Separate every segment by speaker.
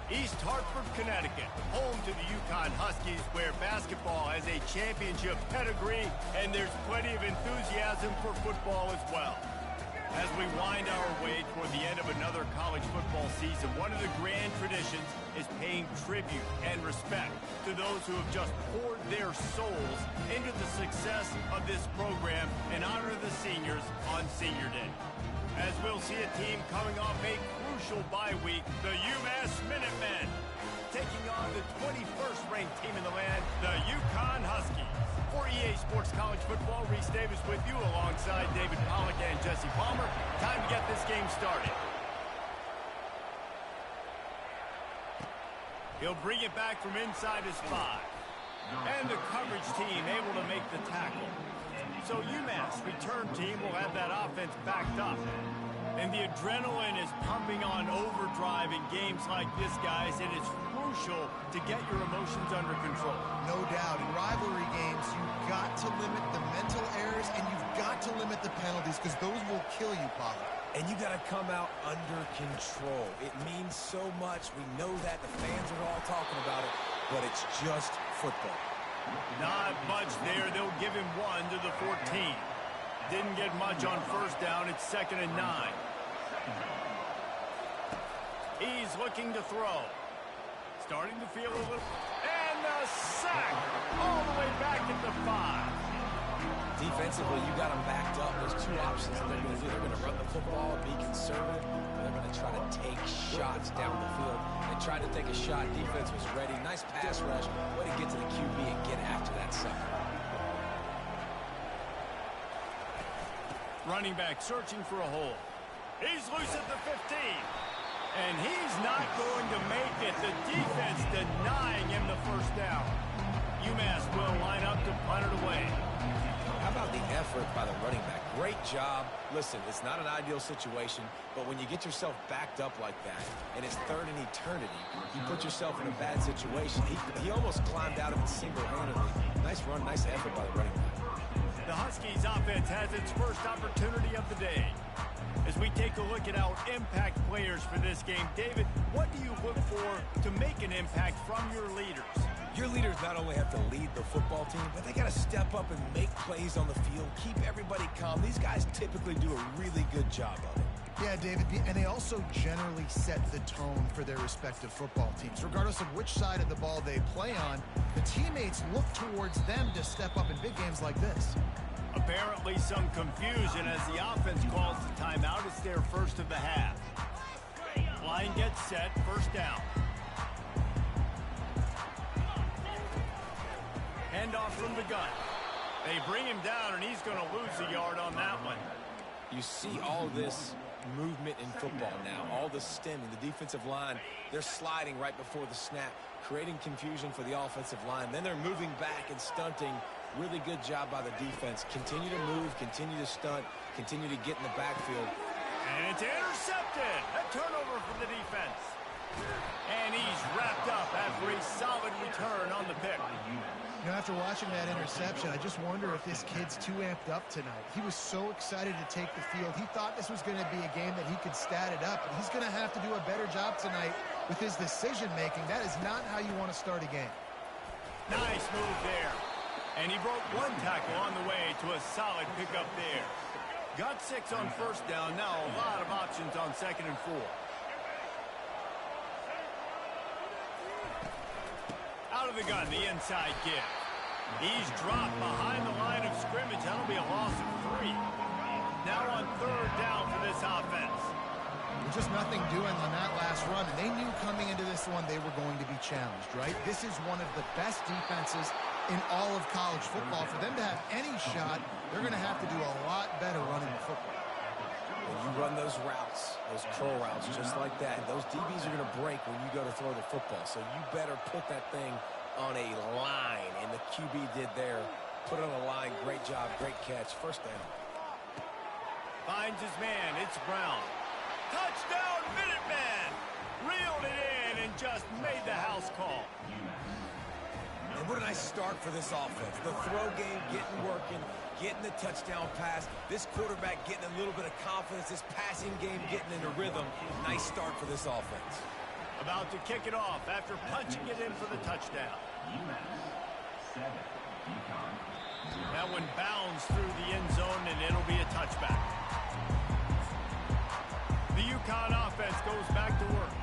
Speaker 1: East Hartford, Connecticut, home to the Uconn Huskies, where basketball has a championship pedigree, and there's plenty of enthusiasm for football as well. As we wind our way toward the end of another college football season, one of the grand traditions is paying tribute and respect to those who have just poured their souls into the success of this program and honor the seniors on Senior Day. As we'll see a team coming off a crucial bye week, the Umass Minutemen, taking on the 21st ranked team in the land, the Uconn Huskies. For EA Sports College Football, Reese Davis with you alongside David Pollack and Jesse Palmer. Time to get this game started. He'll bring it back from inside his 5. And the coverage team able to make the tackle. So UMass return team will have that offense backed up. And the adrenaline is pumping on overdrive in games like this, guys. It is crucial to get your emotions under control.
Speaker 2: No doubt. In rivalry games, you've got to limit the mental errors and you've got to limit the penalties because those will kill you, Pollard.
Speaker 3: And you got to come out under control. It means so much. We know that. The fans are all talking about it, but it's just football.
Speaker 1: Not much there. They'll give him 1 to the 14. Didn't get much on first down. It's 2nd and 9. He's looking to throw. Starting to feel a little... And a sack all the way back at the 5.
Speaker 3: Defensively, you got them backed up. There's two options that they're going to do. They're going to run the football, be conservative, or they're going to try to take shots down the field. They tried to take a shot. Defense was ready. Nice pass rush. Way to get to the QB and get after that sucker.
Speaker 1: Running back searching for a hole. He's loose at the 15. And he's not going to make it. The defense denying him the first down. UMass will line up to punt it away.
Speaker 3: How about the effort by the running back? Great job. Listen, it's not an ideal situation, but when you get yourself backed up like that, and it's 3rd and eternity, you put yourself in a bad situation. He almost climbed out of it single-handedly. Nice run, nice effort by the running back.
Speaker 1: The Huskies offense has its first opportunity of the day. As we take a look at our impact players for this game, David, what do you look for to make an impact from your leaders?
Speaker 3: Your leaders not only have to lead the football team, but they got to step up and make plays on the field, keep everybody calm. These guys typically do a really good job of it.
Speaker 2: Yeah, David, and they also generally set the tone for their respective football teams. Regardless of which side of the ball they play on, the teammates look towards them to step up in big games like this.
Speaker 1: Apparently some confusion as the offense calls the timeout. It's their first of the half. Line gets set, first down. Handoff from the gun. They bring him down, and he's going to lose a yard on that one.
Speaker 3: You see all this movement in football now, all the stemming, the defensive line, they're sliding right before the snap, creating confusion for the offensive line. Then they're moving back and stunting. Really good job by the defense. Continue to move, continue to stunt, continue to get in the backfield.
Speaker 1: And it's intercepted. A turnover for the defense. And he's wrapped up after a solid return on the pick.
Speaker 2: You know, after watching that interception, I just wonder if this kid's too amped up tonight. He was so excited to take the field. He thought this was going to be a game that he could stat it up. But he's going to have to do a better job tonight with his decision-making. That is not how you want to start a game.
Speaker 1: Nice move there. And he broke 1 tackle on the way to a solid pickup there. Got 6 on first down. Now a lot of options on 2nd and 4. Out of the gun, the inside give. He's dropped behind the line of scrimmage. That'll be a loss of 3. Now on 3rd down for this offense.
Speaker 2: Just nothing doing on that last run, and they knew coming into this one they were going to be challenged, right? This is one of the best defenses in all of college football. For them to have any shot, they're going to have to do a lot better running the football.
Speaker 3: When you run those routes, those curl routes, just like that, those DBs are going to break when you go to throw the football. So you better put that thing on a line, and the QB did there. Put it on a line. Great job, great catch. First down.
Speaker 1: Finds his man. It's Brown. Touchdown, Minuteman! Reeled it in and just made the house call.
Speaker 3: And what a nice start for this offense. The throw game getting working, getting the touchdown pass. This quarterback getting a little bit of confidence. This passing game getting into rhythm. Nice start for this offense.
Speaker 1: About to kick it off after punching it in for the touchdown.
Speaker 4: Umass 7, Uconn 0.
Speaker 1: That one bounds through the end zone, and it'll be a touchback. The Uconn offense goes back to work.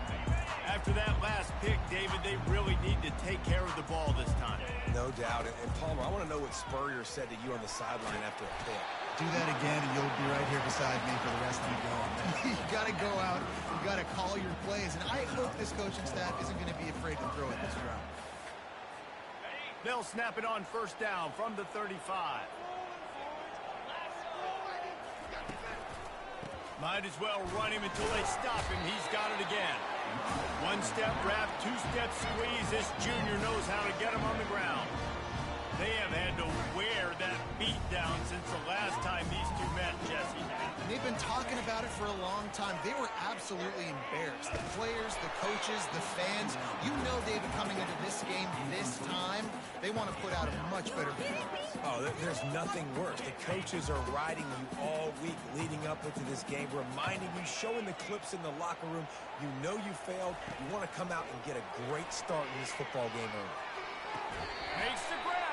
Speaker 1: After that last pick, David, they really need to take care of the ball this time.
Speaker 3: No doubt. And Palmer, I want to know what Spurrier said to you on the sideline after a pick.
Speaker 2: Do that again, and you'll be right here beside me for the rest of the game. You got to go out. You got to call your plays. And I hope this coaching staff isn't going to be afraid to throw it this drive.
Speaker 1: They'll snap it on first down from the 35. Might as well run him until they stop him. He's got it again. One-step wrap, two-step squeeze. This junior knows how to get him on the ground. They have had to wear that beat down since the last time these two met, Jesse.
Speaker 2: And they've been talking about it for a long time. They were absolutely embarrassed. The players, the coaches, the fans. You know, David, coming into this game this time, they want to put out a much better performance.
Speaker 3: Oh, there's nothing worse. The coaches are riding you all week leading up into this game, reminding you, showing the clips in the locker room. You know you failed. You want to come out and get a great start in this football game early.
Speaker 1: Makes the grab.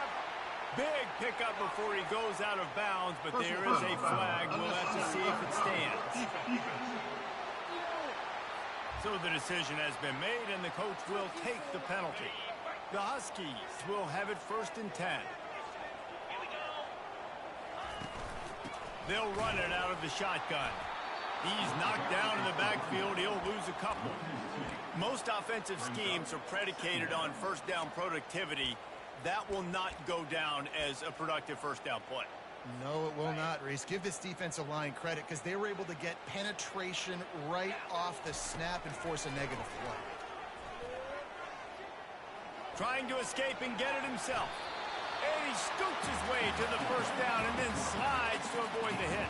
Speaker 1: Big pickup before he goes out of bounds, but there is a flag. We'll have to see if it stands. So the decision has been made, and the coach will take the penalty. The Huskies will have it 1st and 10. They'll run it out of the shotgun. He's knocked down in the backfield. He'll lose a couple. Most offensive schemes are predicated on first down productivity. That will not go down as a productive first down play.
Speaker 2: No, it will not, Reese. Give this defensive line credit because they were able to get penetration right off the snap and force a negative play.
Speaker 1: Trying to escape and get it himself. And he scoots his way to the first down and then slides to avoid the hit.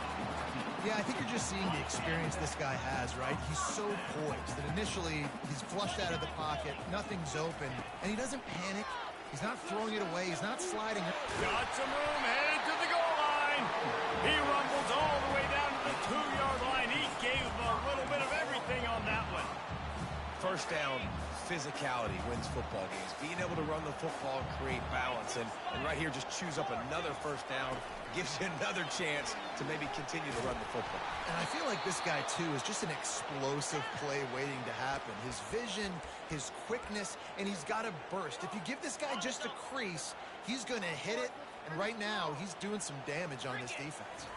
Speaker 2: Yeah, I think you're just seeing the experience this guy has, right? He's so poised that initially he's flushed out of the pocket, nothing's open, and he doesn't panic. He's not throwing it away. He's not sliding.
Speaker 1: Got some room, headed to the goal line. He rumbles all the way down to the 2-yard line. He gave a little bit of everything on that one.
Speaker 3: First down, physicality wins football games. Being able to run the football and create balance. And right here, just choose up another first down. Gives you another chance to maybe continue to run the football.
Speaker 2: And I feel like this guy, too, is just an explosive play waiting to happen. His vision, his quickness, and he's got a burst. If you give this guy just a crease, he's going to hit it. And right now, he's doing some damage on this defense.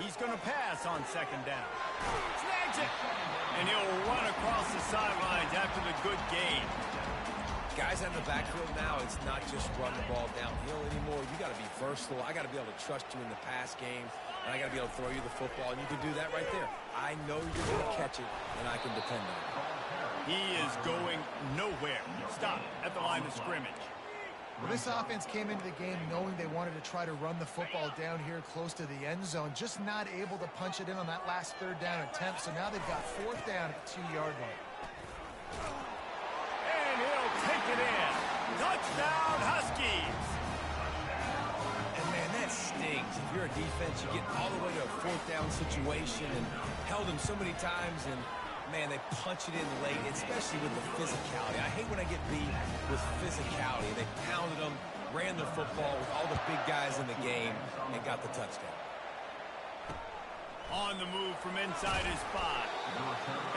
Speaker 1: He's going to pass on 2nd down. Snags it. And he'll run across the sidelines after the good gain.
Speaker 3: Guys on the backfield now, it's not just run the ball downhill anymore. You got to be versatile. I got to be able to trust you in the pass game, and I got to be able to throw you the football, and you can do that right there. I know you're going to catch it, and I can depend on it.
Speaker 1: He is going nowhere. Stop at the line of scrimmage.
Speaker 2: Well, this offense came into the game knowing they wanted to try to run the football down here close to the end zone, just not able to punch it in on that last 3rd down attempt, so now they've got 4th down at the 2-yard line.
Speaker 1: And he'll take it in. Touchdown, Huskies.
Speaker 3: And, man, that stings. If you're a defense, you get all the way to a 4th down situation and held him so many times, and, man, they punch it in late, especially with the physicality. I hate when I get beat with physicality. They pounded them, ran the football with all the big guys in the game, and got the touchdown.
Speaker 1: On the move from inside his spot.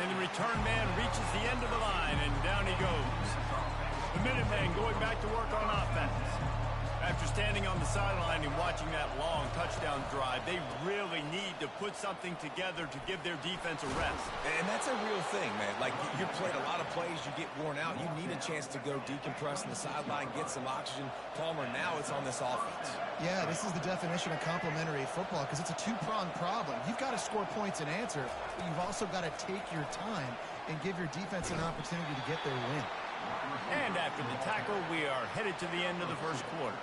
Speaker 1: And the return man reaches the end of the line, and down he goes. The Minutemen going back to work on offense. After standing on the sideline and watching that long touchdown drive, they really need to put something together to give their defense a rest.
Speaker 3: And that's a real thing, man. Like, you played a lot of plays, you get worn out. You need a chance to go decompress on the sideline, get some oxygen. Palmer, now it's on this offense.
Speaker 2: Yeah, this is the definition of complementary football because it's a two-pronged problem. You've got to score points and answer, but you've also got to take your time and give your defense an opportunity to get their win.
Speaker 1: And after the tackle, we are headed to the end of the first quarter.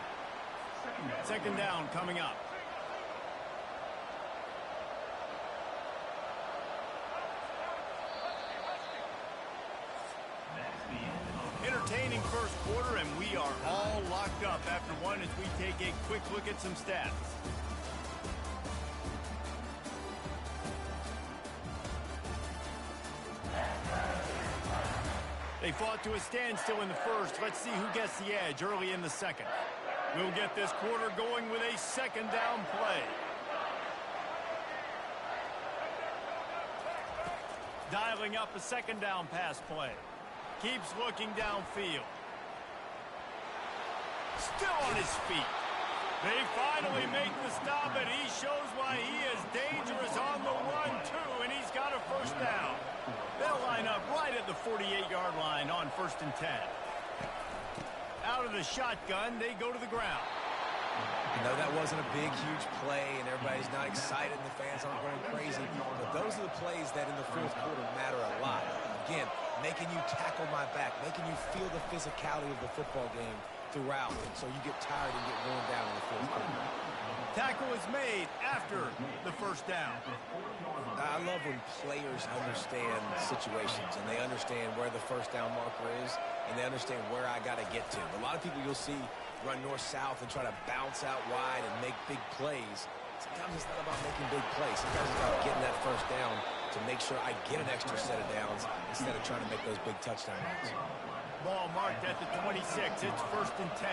Speaker 1: 2nd down coming up. Entertaining first quarter, and we are all locked up after one as we take a quick look at some stats. They fought to a standstill in the first. Let's see who gets the edge early in the second. We'll get this quarter going with a second down play. Dialing up a second down pass play. Keeps looking downfield. Still on his feet. They finally make the stop, and he shows why he is dangerous on the run, too, and he's got a first down. They'll line up right at the 48-yard line on 1st and 10. Out of the shotgun, they go to the ground.
Speaker 3: I know that wasn't a big, huge play, and everybody's not excited, and the fans aren't going crazy, but those are the plays that in the fourth quarter matter a lot. Again, making you tackle my back, making you feel the physicality of the football game throughout, so you get tired and get worn down in the fourth quarter.
Speaker 1: Tackle is made after the first down.
Speaker 3: I love when players understand situations and they understand where the first down marker is and they understand where I got to get to. A lot of people you'll see run north-south and try to bounce out wide and make big plays. Sometimes it's not about making big plays. Sometimes it's about getting that first down to make sure I get an extra set of downs instead of trying to make those big touchdown runs.
Speaker 1: Ball marked at the 26. It's 1st and 10.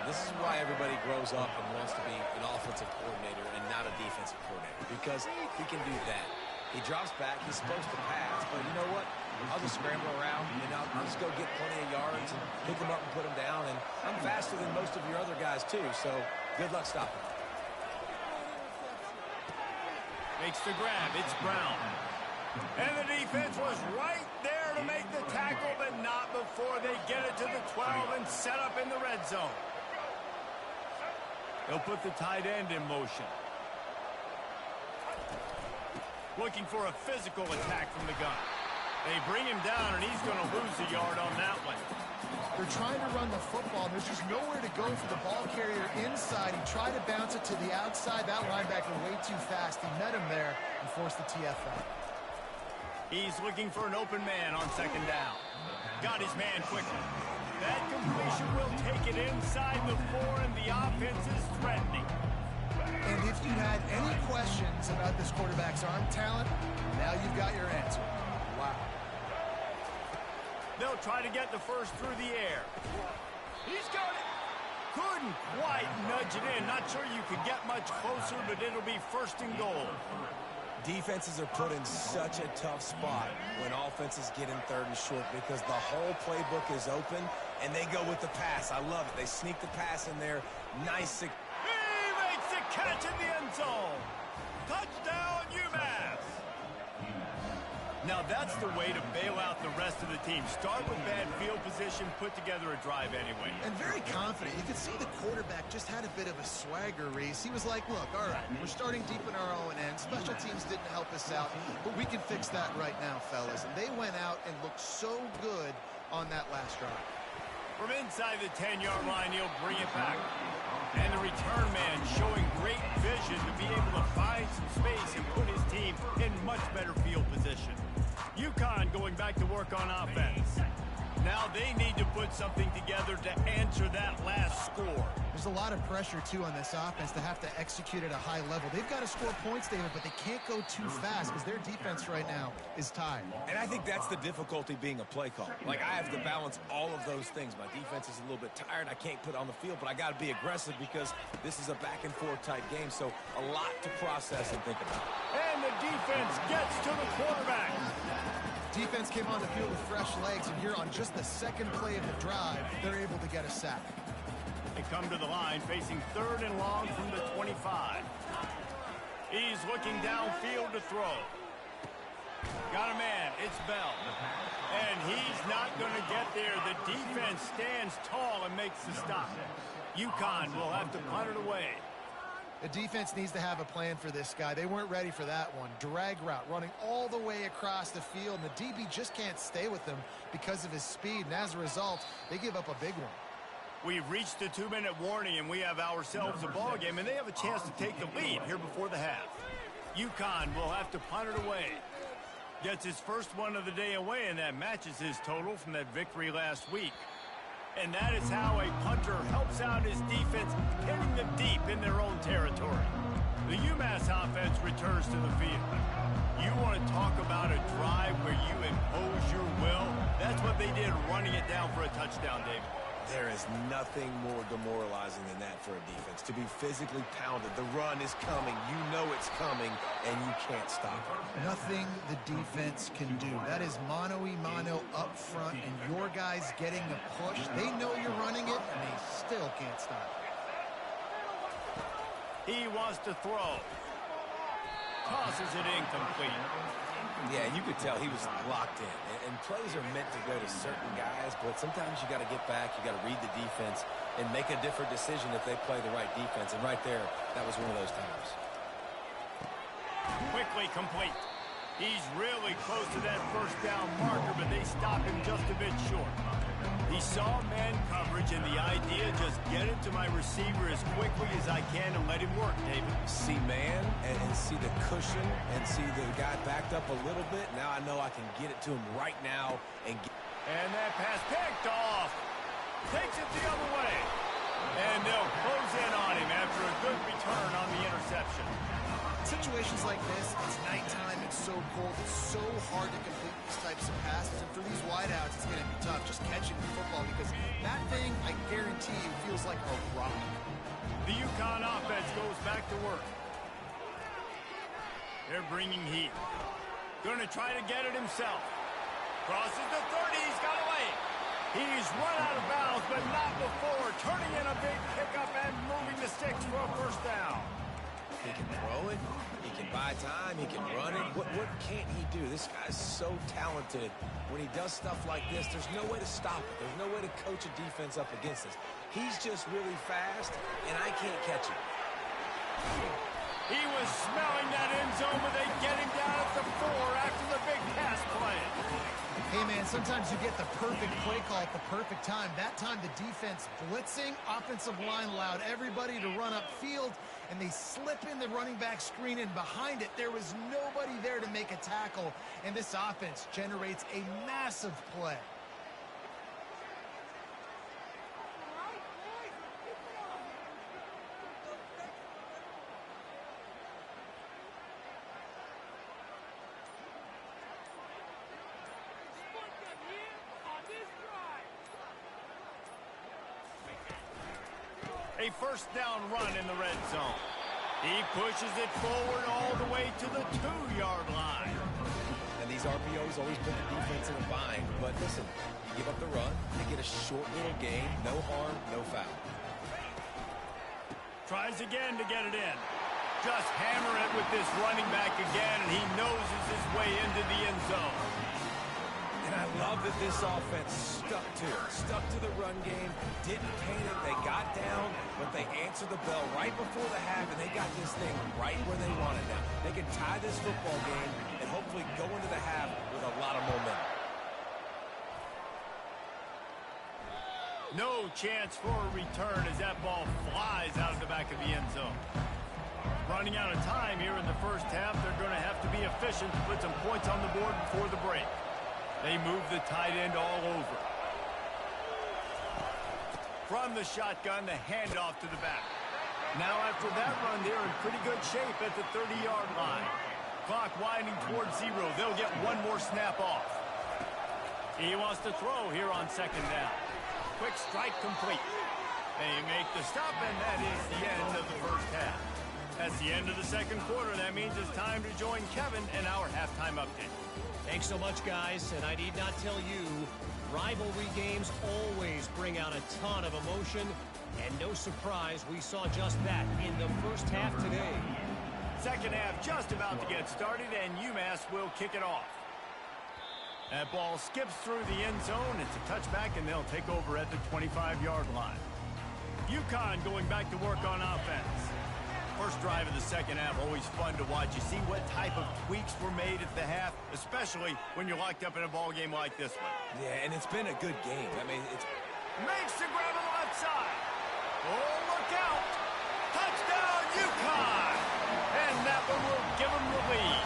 Speaker 3: This is why everybody grows up and wants to be an offensive coordinator and not a defensive coordinator, because he can do that. He drops back. He's supposed to pass, but you know what? I'll just scramble around, and I'll just go get plenty of yards and pick them up and put them down, and I'm faster than most of your other guys, too, so good luck stopping.
Speaker 1: Makes the grab. It's Brown. And the defense was right there to make the tackle, but not before they get it to the 12 and set up in the red zone. They'll put the tight end in motion. Looking for a physical attack from the gun. They bring him down, and he's going to lose a yard on that one.
Speaker 2: They're trying to run the football, and there's just nowhere to go for the ball carrier inside. He tried to bounce it to the outside. That linebacker way too fast. He met him there and forced the TFL.
Speaker 1: He's looking for an open man on second down. Got his man quickly. That completion will take it inside the 4, and the offense is threatening.
Speaker 2: And if you had any questions about this quarterback's arm talent, now you've got your answer. Wow.
Speaker 1: They'll try to get the first through the air. He's got it. Couldn't quite nudge it in. Not sure you could get much closer, but it'll be 1st and goal.
Speaker 3: Defenses are put in such a tough spot when offenses get in 3rd and short because the whole playbook is open and they go with the pass. I love it. They sneak the pass in there. Nice.
Speaker 1: He makes the catch in the end zone. Touchdown, Umass. Now that's the way to bail out the rest of the team. Start with bad field position, put together a drive anyway.
Speaker 2: And very confident. You could see the quarterback just had a bit of a swagger, Reese. He was like, look, all right, we're starting deep in our own end. Special teams didn't help us out, but we can fix that right now, fellas. And they went out and looked so good on that last drive.
Speaker 1: From inside the 10-yard line, he'll bring it back. And the return man showing great vision to be able to find some space and put his team in much better field position. Uconn going back to work on offense. Now they need to put something together to answer that last score.
Speaker 2: There's a lot of pressure, too, on this offense to have to execute at a high level. They've got to score points, David, but they can't go too fast because their defense right now is tired.
Speaker 3: And I think that's the difficulty being a play call. Like, I have to balance all of those things. My defense is a little bit tired. I can't put it on the field, but I got to be aggressive because this is a back-and-forth type game, so a lot to process and think about.
Speaker 1: And the defense gets to the quarterback.
Speaker 2: Defense came on the field with fresh legs, and here on just the second play of the drive, they're able to get a sack.
Speaker 1: They come to the line facing 3rd and long from the 25. He's looking downfield to throw. Got a man. It's Bell. And he's not going to get there. The defense stands tall and makes the stop. Uconn will have to punt it away.
Speaker 2: The defense needs to have a plan for this guy. They weren't ready for that one. Drag route, running all the way across the field, and the DB just can't stay with him because of his speed, and as a result, they give up a big one.
Speaker 1: We've reached the 2-minute warning, and we have ourselves a ball game, and they have a chance to take the lead here before the half. Uconn will have to punt it away. Gets his first one of the day away, and that matches his total from that victory last week. And that is how a punter helps out his defense, hitting them deep in their own territory. The Umass offense returns to the field. You want to talk about a drive where you impose your will? That's what they did, running it down for a touchdown, David.
Speaker 3: There is nothing more demoralizing than that for a defense. To be physically pounded, the run is coming, you know it's coming, and you can't stop it.
Speaker 2: Nothing the defense can do. That is mano-a-mano up front, and your guys getting a push. They know you're running it, and they still can't stop it.
Speaker 1: He wants to throw. Tosses it incomplete.
Speaker 3: Yeah, you could tell he was locked in. And plays are meant to go to certain guys, but sometimes you got to get back, you got to read the defense, and make a different decision if they play the right defense. And right there, that was one of those times.
Speaker 1: Quickly complete. He's really close to that first down marker, but they stop him just a bit short. He saw man coverage, and the idea, just get it to my receiver as quickly as I can and let him work, David.
Speaker 3: See man and see the cushion and see the guy backed up a little bit. Now I know I can get it to him right now. And
Speaker 1: that pass picked off. Takes it the other way. And they'll close in on him after a good return on the interception.
Speaker 2: Situations like this, it's nighttime, it's so cold, it's so hard to complete these types of passes. And for these wideouts, it's going to be tough just catching the football because that thing, I guarantee you, feels like a rock.
Speaker 1: The Uconn offense goes back to work. They're bringing heat. Going to try to get it himself. Crosses the 30, he's got away. He's run out of bounds, but not before. Turning in a big pickup and moving the sticks for a first down.
Speaker 3: He can throw it, he can buy time, he can run it. What can't he do? This guy's so talented. When he does stuff like this, there's no way to stop it. There's no way to coach a defense up against this. He's just really fast, and I can't catch him.
Speaker 1: He was smelling that end zone, but they get him down at the 4 after the big pass play.
Speaker 2: Hey, man, sometimes you get the perfect play call at the perfect time. That time, the defense blitzing, offensive line allowed everybody to run upfield, and they slip in the running back screen, and behind it, there was nobody there to make a tackle, and this offense generates a massive play.
Speaker 1: A first down run in the red zone. He pushes it forward all the way to the 2-yard line.
Speaker 3: And these RPOs always put the defense in a bind. But listen, you give up the run, they get a short little gain, no harm, no foul.
Speaker 1: Tries again to get it in. Just hammer it with this running back again, and he noses his way into the end zone.
Speaker 3: And I love that this offense stuck to it, stuck to the run game, didn't panic, they got down, but they answered the bell right before the half, and they got this thing right where they want it now. They can tie this football game and hopefully go into the half with a lot of momentum.
Speaker 1: No chance for a return as that ball flies out of the back of the end zone. Running out of time here in the first half, they're going to have to be efficient to put some points on the board before the break. They move the tight end all over. From the shotgun, the handoff to the back. Now after that run, they're in pretty good shape at the 30-yard line. Clock winding towards 0. They'll get one more snap off. He wants to throw here on second down. Quick strike complete. They make the stop, and that is the end of the first half. That's the end of the second quarter. That means it's time to join Kevin in our halftime update.
Speaker 5: Thanks so much, guys, and I need not tell you, rivalry games always bring out a ton of emotion, and no surprise, we saw just that in the first half today.
Speaker 1: Second half just about to get started, and Umass will kick it off. That ball skips through the end zone. It's a touchback, and they'll take over at the 25-yard line. Uconn going back to work on offense. First drive of the second half, always fun to watch. You see what type of tweaks were made at the half, especially when you're locked up in a ball game like this one.
Speaker 3: Yeah, and it's been a good game. I mean, it's...
Speaker 1: Makes the grab on the left side. Oh, look out. Touchdown, Uconn. And that one will give them the lead.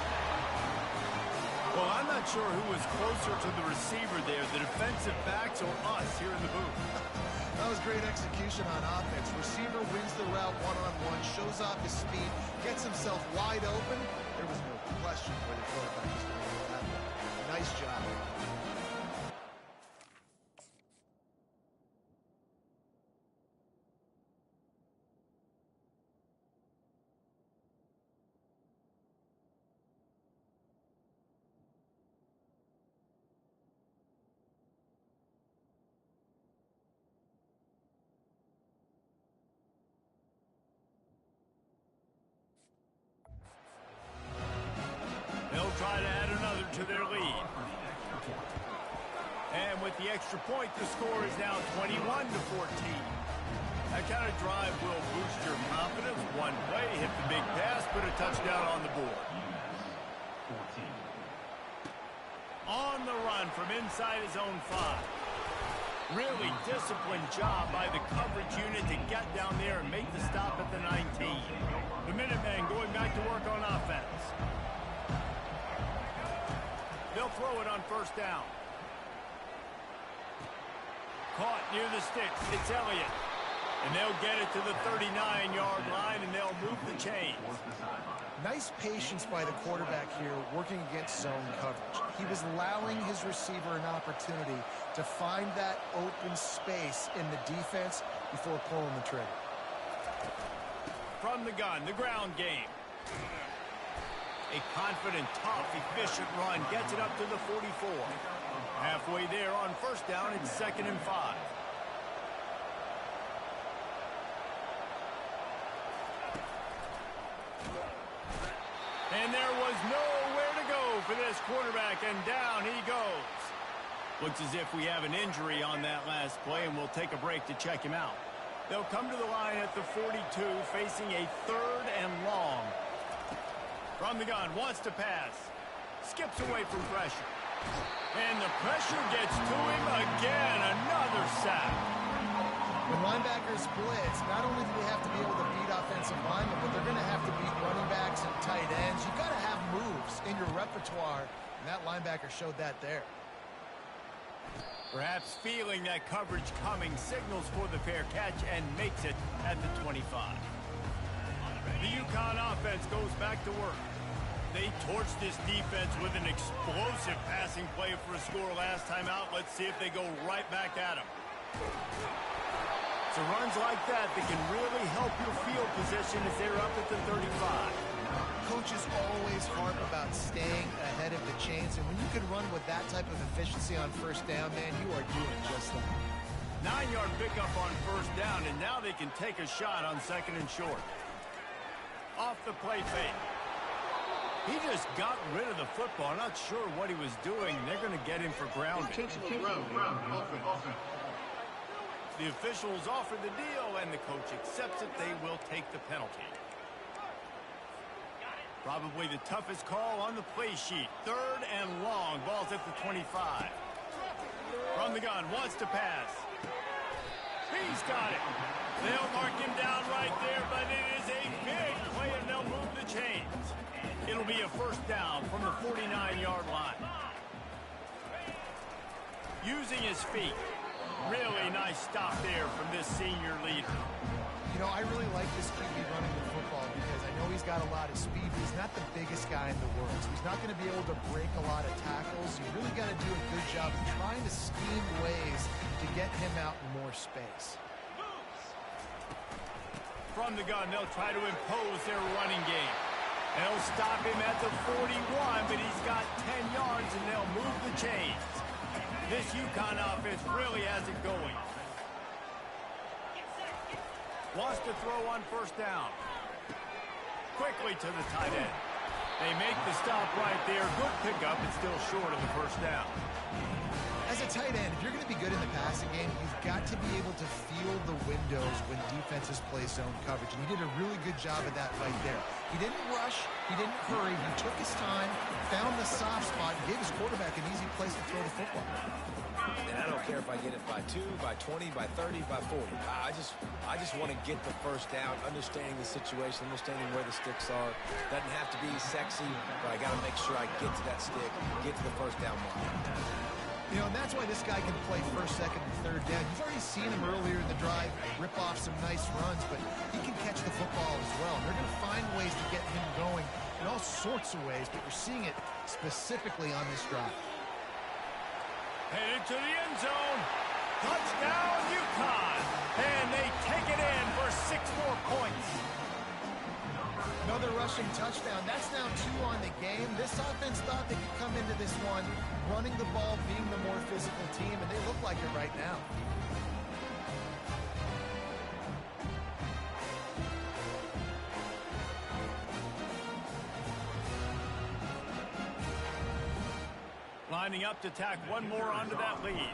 Speaker 1: Well, I'm not sure who was closer to the receiver there, the defensive backs or us here in the booth.
Speaker 2: That was great execution on offense. Receiver wins the route one-on-one, shows off his speed, gets himself wide open. There was no question where the quarterback was going to go that way. Nice job.
Speaker 1: They'll try to add another to their lead. And with the extra point, the score is now 21-14. That kind of drive will boost your confidence. One play, hit the big pass, put a touchdown on the board. On the run from inside his own 5. Really disciplined job by the coverage unit to get down there and make the stop at the 19. The Minutemen going back to work on offense. They'll throw it on first down. Caught near the sticks. It's Elliott. And they'll get it to the 39-yard line, and they'll move the chains.
Speaker 2: Nice patience by the quarterback here working against zone coverage. He was allowing his receiver an opportunity to find that open space in the defense before pulling the trigger.
Speaker 1: From the gun, the ground game. A confident, tough, efficient run gets it up to the 44. Halfway there on first down, it's 2nd and 5. And there was nowhere to go for this quarterback, and down he goes. Looks as if we have an injury on that last play, and we'll take a break to check him out. They'll come to the line at the 42, facing a 3rd and long. From the gun, wants to pass. Skips away from pressure. And the pressure gets to him again. Another sack.
Speaker 2: When linebackers blitz, not only do they have to be able to beat offensive linemen, but they're going to have to beat running backs and tight ends. You've got to have moves in your repertoire, and that linebacker showed that there.
Speaker 1: Perhaps feeling that coverage coming, signals for the fair catch and makes it at the 25. The Uconn offense goes back to work. They torched this defense with an explosive passing play for a score last time out. Let's see if they go right back at him. So runs like that can really help your field position as they're up at the 35.
Speaker 2: Coaches always harp about staying ahead of the chains, and when you can run with that type of efficiency on first down, man, you are doing just that.
Speaker 1: 9-yard pickup on first down, and now they can take a shot on 2nd and short. Off the play fake. He just got rid of the football. Not sure what he was doing. They're going to get him for grounding. The officials offer the deal, and the coach accepts it. They will take the penalty. Probably the toughest call on the play sheet. 3rd and long. Ball's at the 25. From the gun. Wants to pass. He's got it. They'll mark him down right there, but it is a big play, and they'll move the chains. It'll be a first down from the 49-yard line. Using his feet. Really nice stop there from this senior leader.
Speaker 2: You know, I really like this QB running the football because I know he's got a lot of speed, but he's not the biggest guy in the world. So he's not going to be able to break a lot of tackles. You really got to do a good job of trying to scheme ways to get him out in more space.
Speaker 1: From the gun, they'll try to impose their running game. They'll stop him at the 41, but he's got 10 yards, and they'll move the chains. This Uconn offense really has it going. Wants to throw on first down. Quickly to the tight end. They make the stop right there. Good pickup, but still short of the first down.
Speaker 2: As a tight end, if you're going to be good in the passing game, you've got to be able to feel the windows when defenses play zone coverage. And he did a really good job of that right there. He didn't rush. He didn't hurry. He took his time, found the soft spot, and gave his quarterback an easy place to throw the football.
Speaker 3: And I don't care if I get it by 2, by 20, by 30, by 40. I just want to get the first down, understanding the situation, understanding where the sticks are. Doesn't have to be sexy, but I got to make sure I get to that stick, get to the first down mark.
Speaker 2: You know, and that's why this guy can play first, second, and third down. You've already seen him earlier in the drive rip off some nice runs, but he can catch the football as well. ways to get him going in all sorts of ways, but you're seeing it specifically on this drive.
Speaker 1: Headed to the end zone. Touchdown, Uconn. And they take it in for 6 more points.
Speaker 2: Another rushing touchdown. That's now 2 on the game. This offense thought they could come into this one running the ball, being the more physical team, and they look like it right now.
Speaker 1: Lining up to tack one more onto that lead.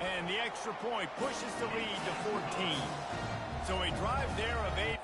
Speaker 1: And the extra point pushes the lead to 14. So a drive there of 8.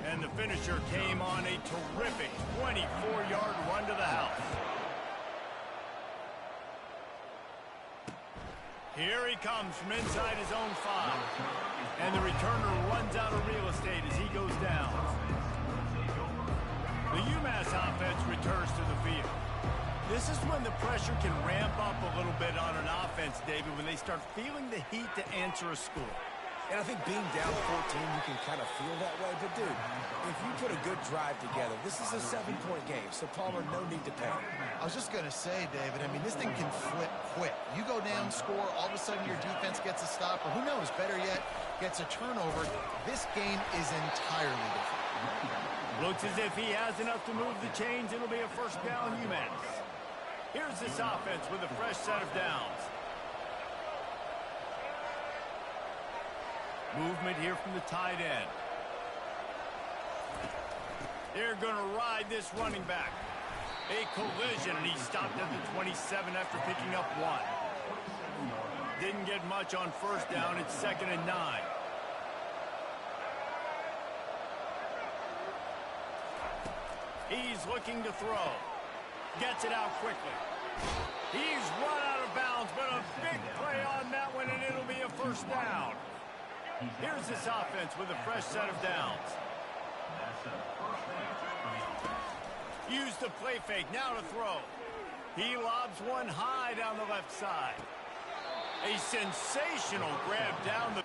Speaker 1: And the finisher came on a terrific 24-yard run to the house. Here he comes from inside his own 5. And the returner runs out of real estate as he goes down. The Umass offense returns to the field. This is when the pressure can ramp up a little bit on an offense, David, when they start feeling the heat to answer a score.
Speaker 3: And I think being down 14, you can kind of feel that way. But, dude, if you put a good drive together, this is a 7-point game. So, Palmer, no need to panic.
Speaker 2: I was just going to say, David, I mean, this thing can flip quick. You go down, score, all of a sudden your defense gets a stop, or who knows, better yet, gets a turnover. This game is entirely different.
Speaker 1: Looks as if he has enough to move the chains. It'll be a first down, Umass. Here's this offense with a fresh set of downs. Movement here from the tight end. They're going to ride this running back. A collision, and he stopped at the 27 after picking up 1. Didn't get much on first down. It's 2nd and 9. He's looking to throw. Gets it out quickly. He's run out of bounds, but a big play on that one, and it'll be a first down. Here's this offense with a fresh set of downs. Used the play fake, now to throw. He lobs one high down the left side. A sensational grab down the...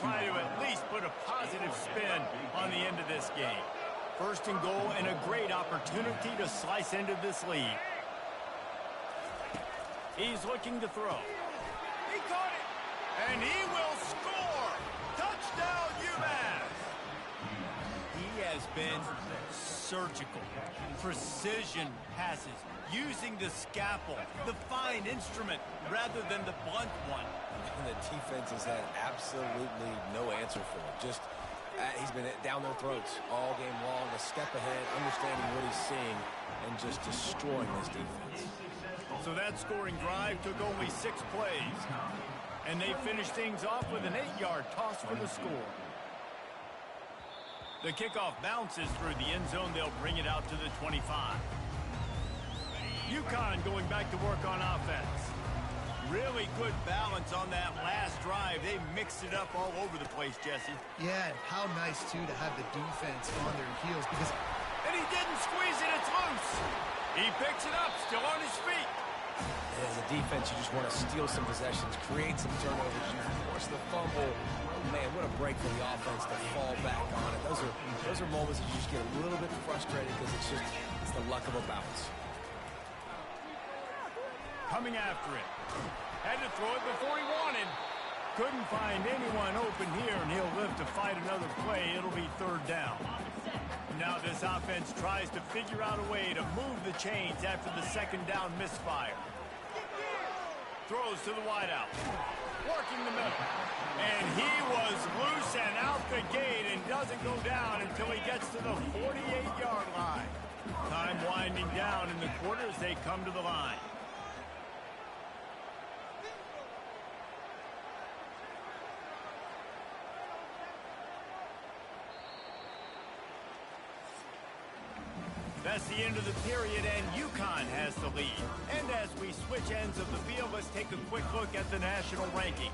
Speaker 1: Try to at least put a positive spin on the end of this game. 1st and goal and a great opportunity to slice into this lead. He's looking to throw. He caught it, and he will score. Touchdown, Umass. He has been surgical. Precision passes, using the scalpel, the fine instrument, rather than the blunt one.
Speaker 3: And the defense has had absolutely no answer for him. Just, he's been down their throats all game long, a step ahead, understanding what he's seeing, and just destroying this defense.
Speaker 1: So that scoring drive took only 6 plays. And they finished things off with an 8-yard toss for the score. The kickoff bounces through the end zone. They'll bring it out to the 25. Uconn going back to work on offense. Really good. good balance on that last drive. They mixed it up all over the place, Jesse.
Speaker 2: Yeah, and how nice, too, to have the defense on their heels because...
Speaker 1: And he didn't squeeze it. It's loose. He picks it up, still on his feet.
Speaker 3: As a defense, you just want to steal some possessions, create some turnovers, you force the fumble. Man, what a break for the offense to fall back on it. Those are moments that you just get a little bit frustrated because it's the luck of a bounce.
Speaker 1: Coming after it. Had to throw it before he wanted. Couldn't find anyone open here, and he'll live to fight another play. It'll be third down. Now this offense tries to figure out a way to move the chains after the second down misfire. Throws to the wideout. Working the middle. And he was loose and out the gate and doesn't go down until he gets to the 48-yard line. Time winding down in the quarter as they come to the line. That's the end of the period, and Uconn has the lead. And as we switch ends of the field, let's take a quick look at the national rankings.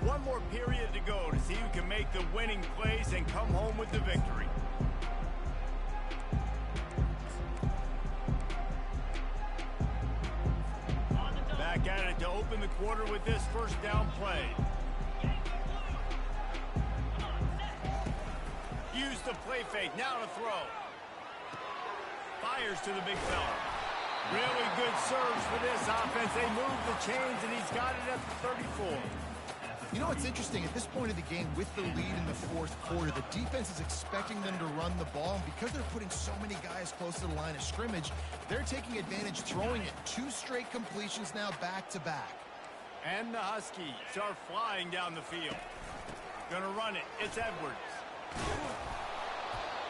Speaker 1: One more period to go to see who can make the winning plays and come home with the victory. Back at it to open the quarter with this first down play. Use the play fake, now to throw. Fires to the big fella. Really good serves for this offense. They move the chains, and he's got it at the 34.
Speaker 2: You know what's interesting? At this point of the game, with the lead in the fourth quarter, the defense is expecting them to run the ball. And because they're putting so many guys close to the line of scrimmage, they're taking advantage, throwing it. 2 straight completions now back-to-back.
Speaker 1: And the Huskies are flying down the field. Gonna run it. It's Edwards.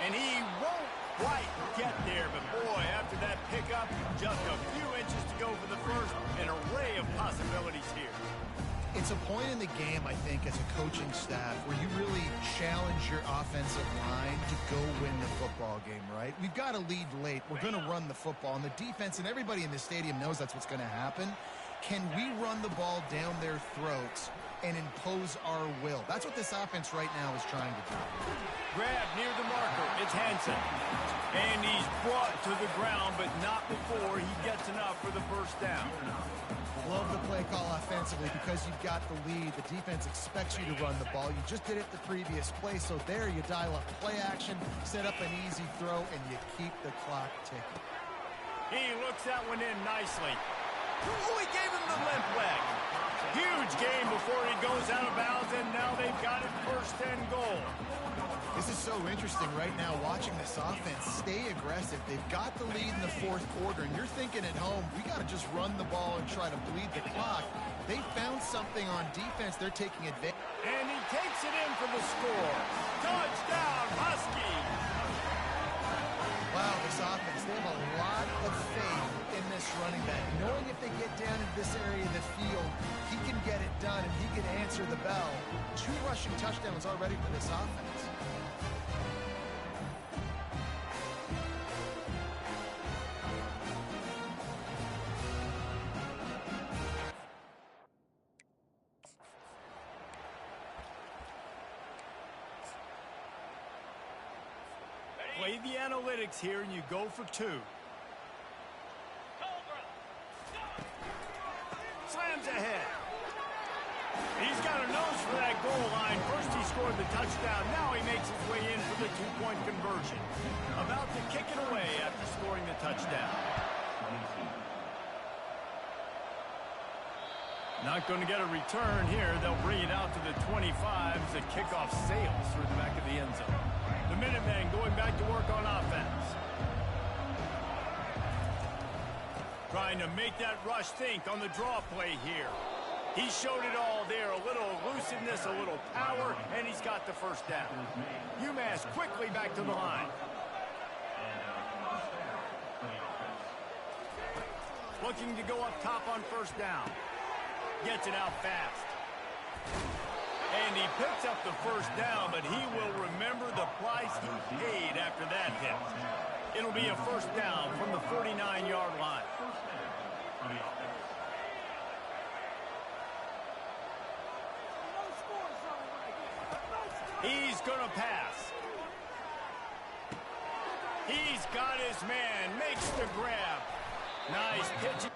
Speaker 1: And he won't quite get there, but boy, after that pickup, just a few inches to go for the first. An array of possibilities here.
Speaker 2: It's a point in the game, I think, as a coaching staff, where you really challenge your offensive line to go win the football game, right? We've got to lead late. We're going to run the football, and the defense and everybody in the stadium knows that's what's going to happen. Can we run the ball down their throats and impose our will? That's what this offense right now is trying to do.
Speaker 1: Grab near the marker. It's Hansen. And he's brought to the ground, but not before he gets enough for the first down.
Speaker 2: Love the play call offensively because you've got the lead. The defense expects you to run the ball. You just did it the previous play, so there you dial up play action, set up an easy throw, and you keep the clock ticking.
Speaker 1: He looks that one in nicely. Oh, he gave him the limp leg. Huge game before he goes out of bounds, and now they've got it first and goal.
Speaker 2: This is so interesting right now, watching this offense stay aggressive. They've got the lead in the fourth quarter, and you're thinking at home, we got to just run the ball and try to bleed the clock. They found something on defense. They're taking advantage.
Speaker 1: And he takes it in for the score. Touchdown, Huskies!
Speaker 2: Wow, this offense, they have a lot of faith in this running back. Knowing if they get down into this area of the field, he can get it done and he can answer the bell. 2 rushing touchdowns already for this offense.
Speaker 1: Play the analytics here, and you go for 2. Slams ahead. He's got a nose for that goal line. First he scored the touchdown. Now he makes his way in for the 2-point conversion. About to kick it away after scoring the touchdown. Not going to get a return here. They'll bring it out to the 25 as the kickoff sails through the back of the end zone. The Minutemen going back to work on offense. Trying to make that rush think on the draw play here. He showed it all there. A little elusiveness, a little power, and he's got the first down. Umass quickly back to the line. Looking to go up top on first down. Gets it out fast. And he picks up the first down, but he will remember the price he paid after that hit. It'll It'll be a first down from the 49-yard line. He's going to pass. He's got his man, makes the grab. Nice pitch.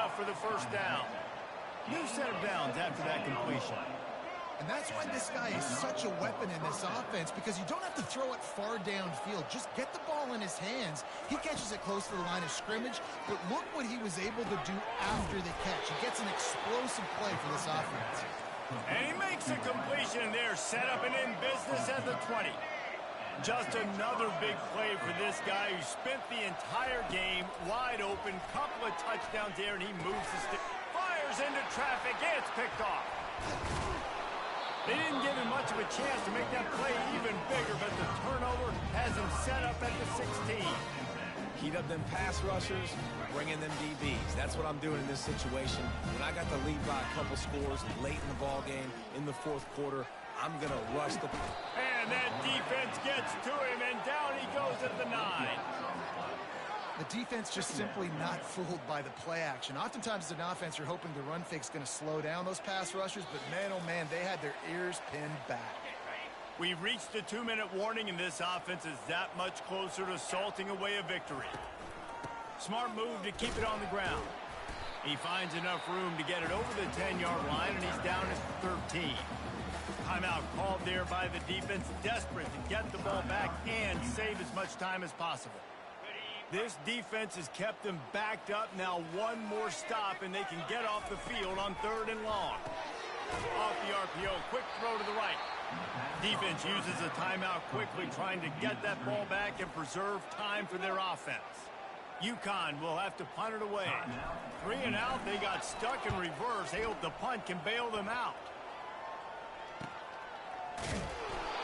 Speaker 1: enough for the first down. New set of downs after that completion.
Speaker 2: And that's why this guy is such a weapon in this offense, because you don't have to throw it far downfield. Just get the ball in his hands. He catches it close to the line of scrimmage, but look what he was able to do after the catch. He gets an explosive play for this offense.
Speaker 1: And he makes a completion there, set up and in business at the 20. Just another big play for this guy who spent the entire game wide open. Couple of touchdowns there, and he moves the stick. Fires into traffic. It's picked off. They didn't give him much of a chance to make that play even bigger, but the turnover has him set up at the 16.
Speaker 3: Heat up them pass rushers, bring in them DBs. That's what I'm doing in this situation. When I got the lead by a couple scores late in the ball game, in the fourth quarter, I'm going to rush the...
Speaker 1: And that defense gets to him, and down he goes at the 9.
Speaker 2: The defense just simply not fooled by the play action. Oftentimes as an offense, you're hoping the run fake's going to slow down those pass rushers, but man, oh man, they had their ears pinned back.
Speaker 1: We've reached the 2-minute warning, and this offense is that much closer to salting away a victory. Smart move to keep it on the ground. He finds enough room to get it over the 10-yard line, and he's down at 13. Timeout called there by the defense, desperate to get the ball back and save as much time as possible. This defense has kept them backed up. Now one more stop, and they can get off the field on 3rd and long. Off the RPO, quick throw to the right. Defense uses a timeout quickly, trying to get that ball back and preserve time for their offense. Uconn will have to punt it away. 3 and out, they got stuck in reverse. They hope the punt can bail them out.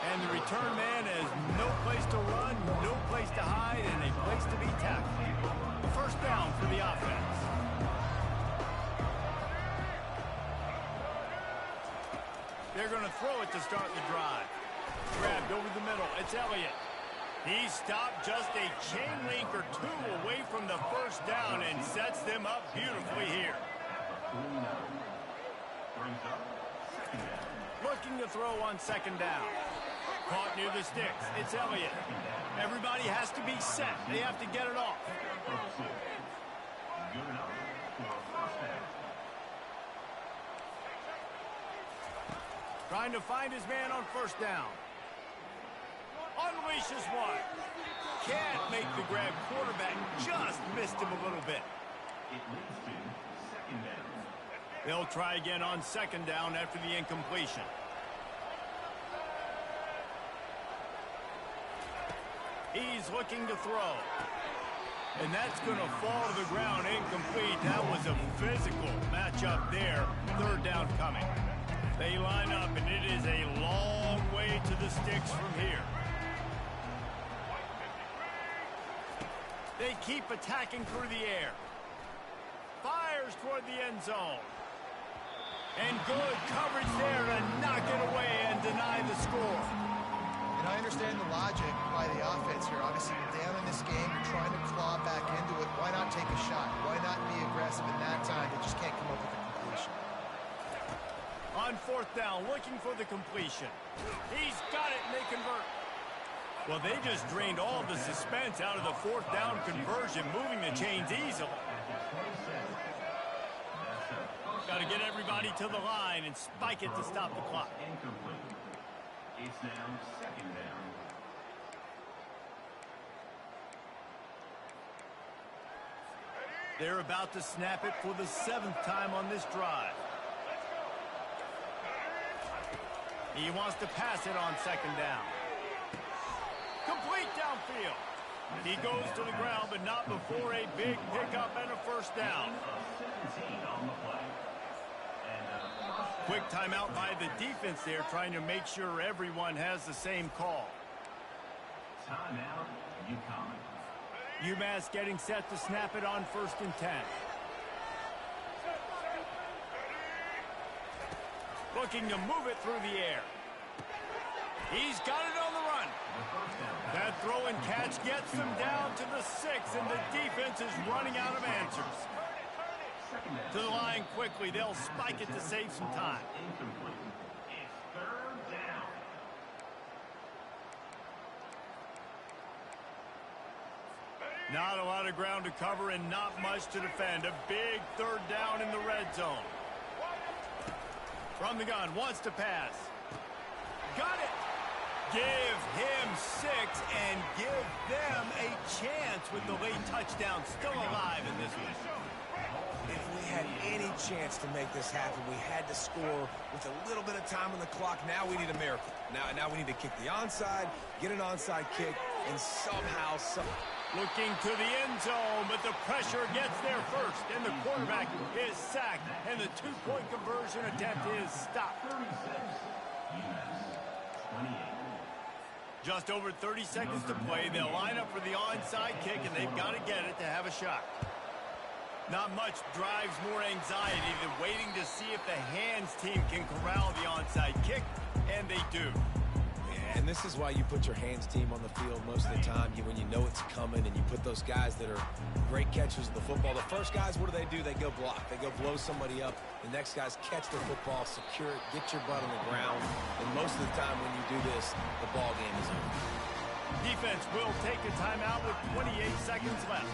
Speaker 1: And the return man has no place to run, no place to hide, and a place to be tackled. First down for the offense. They're going to throw it to start the drive. Grabbed over the middle. It's Elliott. He stopped just a chain link or 2 away from the first down and sets them up beautifully here. Looking to throw on 2nd down. Caught near the sticks. It's Elliott. Everybody has to be set. They have to get it off. Trying to find his man on 1st down. Unleashes one. Can't make the grab. Quarterback just missed him a little bit.
Speaker 4: It leads to 2nd down.
Speaker 1: They'll try again on 2nd down after the incompletion. He's looking to throw. And that's going to fall to the ground incomplete. That was a physical matchup there. 3rd down coming. They line up, and it is a long way to the sticks from here. They keep attacking through the air. Fires toward the end zone. And good coverage there to knock it away and deny the score.
Speaker 2: And I understand the logic by the offense here. Obviously, you're down in this game. You're trying to claw back into it. Why not take a shot? Why not be aggressive in that time? They just can't come up with a completion.
Speaker 1: On 4th down, looking for the completion. He's got it, and they convert. Well, they just drained all the suspense out of the 4th down conversion, moving the chains easily. Got to get everybody to the line and spike it to stop the clock.
Speaker 4: Incomplete. It's now 2nd down.
Speaker 1: They're about to snap it for the 7th time on this drive. He wants to pass it on 2nd down. Complete downfield. He goes to the ground, but not before a big pickup and a 1st down.
Speaker 4: 17 on the play.
Speaker 1: Quick timeout by the defense there, trying to make sure everyone has the same call.
Speaker 4: Timeout, Uconn.
Speaker 1: Umass getting set to snap it on 1st and 10. Looking to move it through the air. He's got it on the run. That throw and catch gets them down to the 6, and the defense is running out of answers. To the line quickly. They'll spike it to save some time.
Speaker 4: Incomplete. It's 3rd down.
Speaker 1: Not a lot of ground to cover and not much to defend. A big third down in the red zone. From the gun, wants to pass. Got it. Give him 6 and give them a chance with the late touchdown still alive in this one.
Speaker 3: If we had any chance to make this happen, we had to score with a little bit of time on the clock. Now we need a miracle. Now we need to kick the onside, get an onside kick, and somehow...
Speaker 1: Looking to the end zone, but the pressure gets there first, and the quarterback is sacked, and the two-point conversion attempt is stopped. Just over 30 seconds to play. They'll line up for the onside kick, and they've got to get it to have a shot. Not much drives more anxiety than waiting to see if the hands team can corral the onside kick, and they do.
Speaker 3: And this is why you put your hands team on the field most of the time. When you know it's coming and you put those guys that are great catchers of the football. The first guys, what do? They go block. They go blow somebody up. The next guys catch the football, secure it, get your butt on the ground. And most of the time when you do this, the ball game is over.
Speaker 1: Defense will take a timeout with 28 seconds left.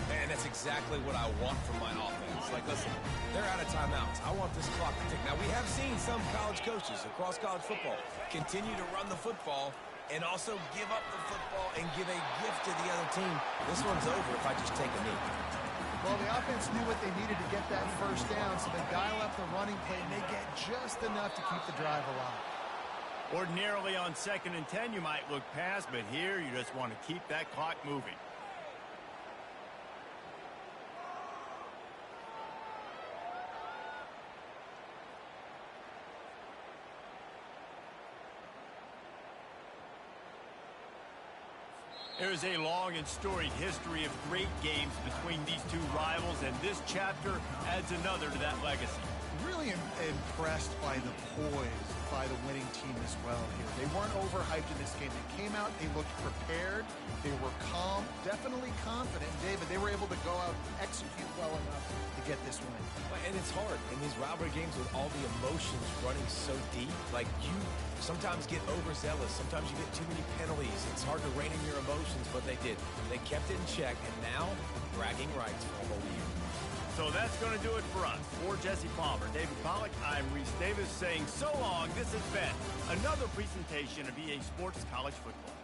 Speaker 3: Man, that's exactly what I want from my offense. Like, listen, they're out of timeouts. I want this clock to tick. Now, we have seen some college coaches across college football continue to run the football and also give up the football and give a gift to the other team. This one's over if I just take a knee.
Speaker 2: Well, the offense knew what they needed to get that first down, so they dial up the running play, and they get just enough to keep the drive alive.
Speaker 1: Ordinarily on 2nd and 10, you might look past, but here you just want to keep that clock moving. There's a long and storied history of great games between these two rivals, and this chapter adds another to that legacy.
Speaker 2: Really impressed by the poise by the winning team as well here. They weren't overhyped in this game. They came out, they looked prepared, they were calm, definitely confident. David, they were able to go out and execute well enough to get this win.
Speaker 3: And it's hard in these rivalry games with all the emotions running so deep. Like, you sometimes get overzealous. Sometimes you get too many penalties. It's hard to rein in your emotions, but they did. They kept it in check, and now bragging rights for a whole year.
Speaker 1: So that's going to do it for us. For Jesse Palmer, David Pollack, I'm Reese Davis saying so long. This has been another presentation of EA Sports College Football.